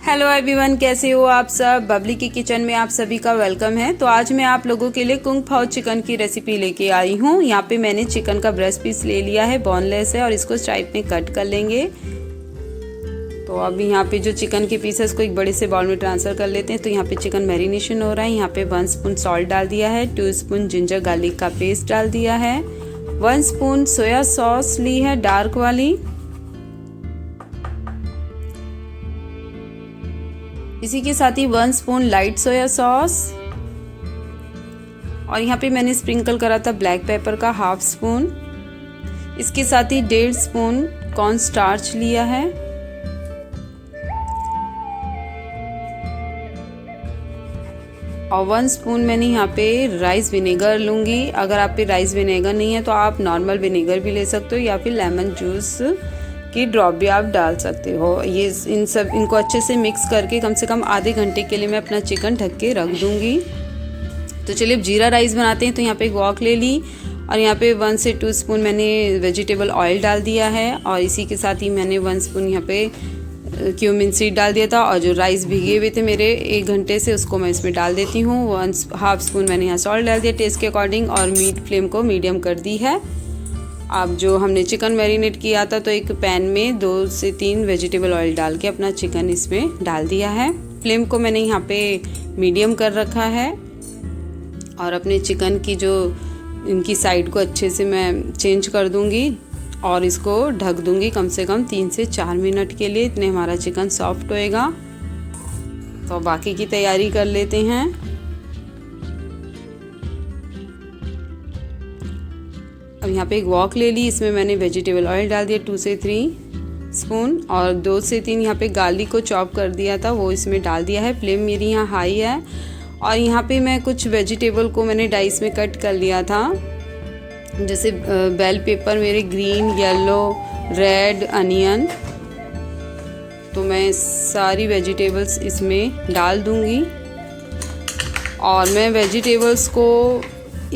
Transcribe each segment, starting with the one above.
Hello everyone, कैसे हो आप सब। बबली की किचन में आप सभी का वेलकम है। तो आज मैं आप लोगों के लिए कुंग फाओ चिकन की रेसिपी लेके आई हूँ। यहाँ पे मैंने चिकन का ब्रेस्ट पीस ले लिया है, बोनलेस है, और इसको स्ट्राइप में कट कर लेंगे। तो अभी यहाँ पे जो चिकन के पीस है उसको एक बड़े से बाउल में ट्रांसफ़र कर लेते हैं। तो यहाँ पे चिकन मैरिनेशन हो रहा है। यहाँ पे 1 स्पून सॉल्ट डाल दिया है, 2 स्पून जिंजर गार्लिक का पेस्ट डाल दिया है, 1 स्पून सोया सॉस ली है डार्क वाली, इसी के साथ ही 1 स्पून लाइट सोया सॉस, और यहाँ पे मैंने स्प्रिंकल करा था ब्लैक पेपर का 1/2 स्पून। इसके साथ ही 1.5 स्पून कॉर्न स्टार्च लिया है, और 1 स्पून मैंने यहाँ पे राइस विनेगर लूँगी। अगर आप पे राइस विनेगर नहीं है तो आप नॉर्मल विनेगर भी ले सकते हो, या फिर लेमन जूस की ड्रॉप भी आप डाल सकते हो। ये इनको अच्छे से मिक्स करके कम से कम आधे घंटे के लिए मैं अपना चिकन ढक के रख दूँगी। तो चलिए अब जीरा राइस बनाते हैं। तो यहाँ पे एक वॉक ले ली, और यहाँ पे 1 से 2 स्पून मैंने वेजिटेबल ऑयल डाल दिया है, और इसी के साथ ही मैंने 1 स्पून यहाँ पे क्यूमिन सीड डाल दिया था, और जो राइस भिगे हुए थे मेरे 1 घंटे से उसको मैं इसमें डाल देती हूँ। 1/2 स्पून मैंने यहाँ सॉल्ट डाल दिया टेस्ट के अकॉर्डिंग, और मीट फ्लेम को मीडियम कर दी है। अब जो हमने चिकन मैरिनेट किया था, तो एक पैन में 2 से 3 वेजिटेबल ऑयल डाल के अपना चिकन इसमें डाल दिया है। फ्लेम को मैंने यहाँ पे मीडियम कर रखा है, और अपने चिकन की जो इनकी साइड को अच्छे से मैं चेंज कर दूँगी, और इसको ढक दूँगी कम से कम 3 से 4 मिनट के लिए। इतने हमारा चिकन सॉफ्ट होएगा। तो बाकी की तैयारी कर लेते हैं। अब यहाँ पे एक वॉक ले ली, इसमें मैंने वेजिटेबल ऑयल डाल दिया 2 से 3 स्पून, और 2 से 3 यहाँ पे गार्लिक को चॉप कर दिया था वो इसमें डाल दिया है। फ्लेम मेरी यहाँ हाई है, और यहाँ पे मैं कुछ वेजिटेबल को मैंने डाइस में कट कर लिया था, जैसे बेल पेपर मेरे ग्रीन, येलो, रेड, अनियन। तो मैं सारी वेजिटेबल्स इसमें डाल दूँगी, और मैं वेजिटेबल्स को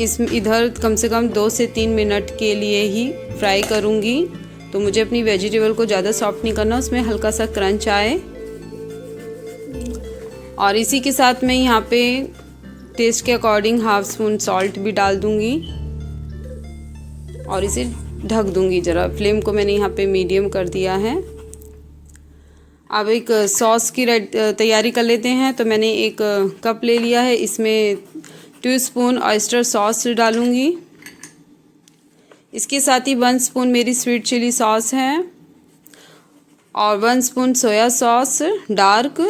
इधर कम से कम 2 से 3 मिनट के लिए ही फ्राई करूँगी। तो मुझे अपनी वेजिटेबल को ज़्यादा सॉफ्ट नहीं करना, उसमें हल्का सा क्रंच आए। और इसी के साथ मैं यहाँ पे टेस्ट के अकॉर्डिंग 1/2 स्पून सॉल्ट भी डाल दूँगी, और इसे ढक दूँगी ज़रा। फ्लेम को मैंने यहाँ पे मीडियम कर दिया है। अब एक सॉस की तैयारी कर लेते हैं। तो मैंने एक कप ले लिया है, इसमें 2 स्पून ऑयस्टर सॉस डालूँगी। इसके साथ ही 1 स्पून मेरी स्वीट चिली सॉस है, और 1 spoon soya sauce dark,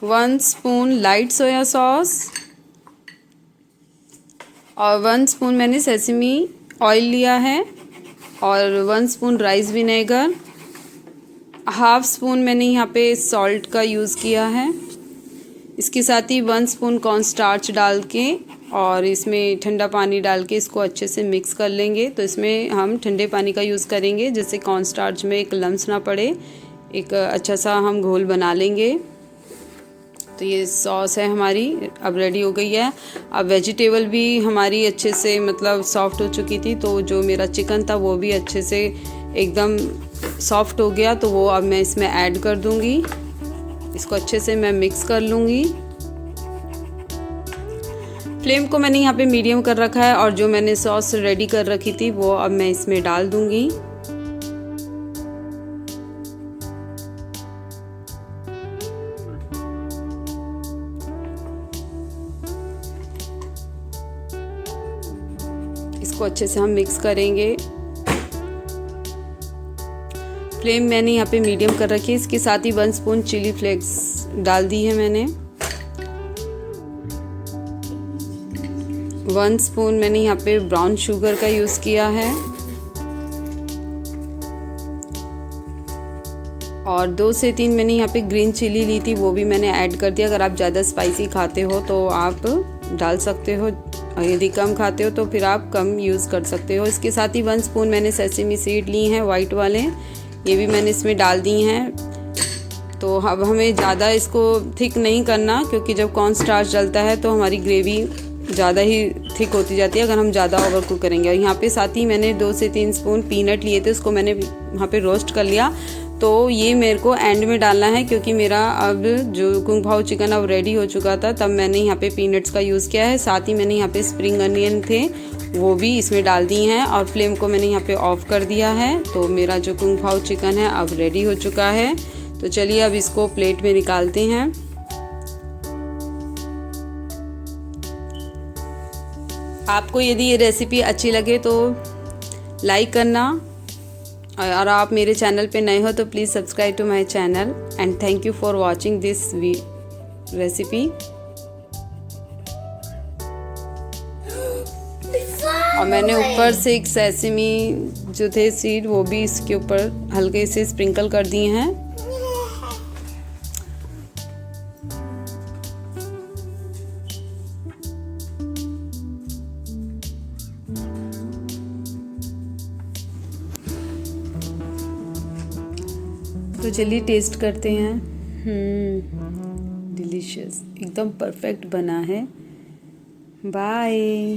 one spoon light soya sauce, और 1 स्पून मैंने सेसमी ऑयल लिया है, और 1 स्पून राइस विनेगर, 1/2 स्पून मैंने यहाँ पे सॉल्ट का यूज़ किया है। इसके साथ ही 1 स्पून कॉर्न स्टार्च डाल के, और इसमें ठंडा पानी डाल के इसको अच्छे से मिक्स कर लेंगे। तो इसमें हम ठंडे पानी का यूज़ करेंगे, जिससे कॉर्न स्टार्च में एक लम्स ना पड़े, एक अच्छा सा हम घोल बना लेंगे। तो ये सॉस है हमारी, अब रेडी हो गई है। अब वेजिटेबल भी हमारी अच्छे से मतलब सॉफ्ट हो चुकी थी, तो जो मेरा चिकन था वो भी अच्छे से एकदम सॉफ्ट हो गया। तो वो अब मैं इसमें ऐड कर दूंगी, इसको अच्छे से मैं मिक्स कर लूँगी। फ्लेम को मैंने यहाँ पे मीडियम कर रखा है, और जो मैंने सॉस रेडी कर रखी थी वो अब मैं इसमें डाल दूँगी। इसको अच्छे से हम मिक्स करेंगे। फ्लेम मैंने यहाँ पे मीडियम कर रखी है। इसके साथ ही 1 स्पून चिली फ्लेक्स डाल दी है मैंने, 1 स्पून मैंने यहाँ पे ब्राउन शुगर का यूज़ किया है, और 2 से 3 मैंने यहाँ पे ग्रीन चिली ली थी, वो भी मैंने ऐड कर दिया। अगर आप ज़्यादा स्पाइसी खाते हो तो आप डाल सकते हो, और यदि कम खाते हो तो फिर आप कम यूज़ कर सकते हो। इसके साथ ही 1 स्पून मैंने सेसमी सीड ली हैं वाइट वाले, ये भी मैंने इसमें डाल दी हैं। तो अब हमें ज़्यादा इसको थिक नहीं करना, क्योंकि जब कॉर्न स्टार्च डलता है तो हमारी ग्रेवी ज़्यादा ही थिक होती जाती है अगर हम ज़्यादा ओवर कुक करेंगे। और यहाँ पे साथ ही मैंने 2 से 3 स्पून पीनट लिए थे, उसको मैंने यहाँ पे रोस्ट कर लिया। तो ये मेरे को एंड में डालना है, क्योंकि मेरा अब जो कुंग फाओ चिकन अब रेडी हो चुका था, तब मैंने यहाँ पे पीनट्स का यूज़ किया है। साथ ही मैंने यहाँ पे स्प्रिंग अनियन थे वो भी इसमें डाल दिए हैं और फ्लेम को मैंने यहाँ पे ऑफ कर दिया है। तो मेरा जो कुंग फाओ चिकन है अब रेडी हो चुका है। तो चलिए अब इसको प्लेट में निकालते हैं। आपको यदि ये रेसिपी अच्छी लगे तो लाइक करना, और आप मेरे चैनल पे नए हो तो please subscribe to my channel and thank you for watching this recipe. और मैंने ऊपर से एक सेसमी जो थे सीड वो भी इसके ऊपर हल्के से स्प्रिंकल कर दिए हैं। तो चलिए टेस्ट करते हैं। डिलीशियस, एकदम परफेक्ट बना है। बाय।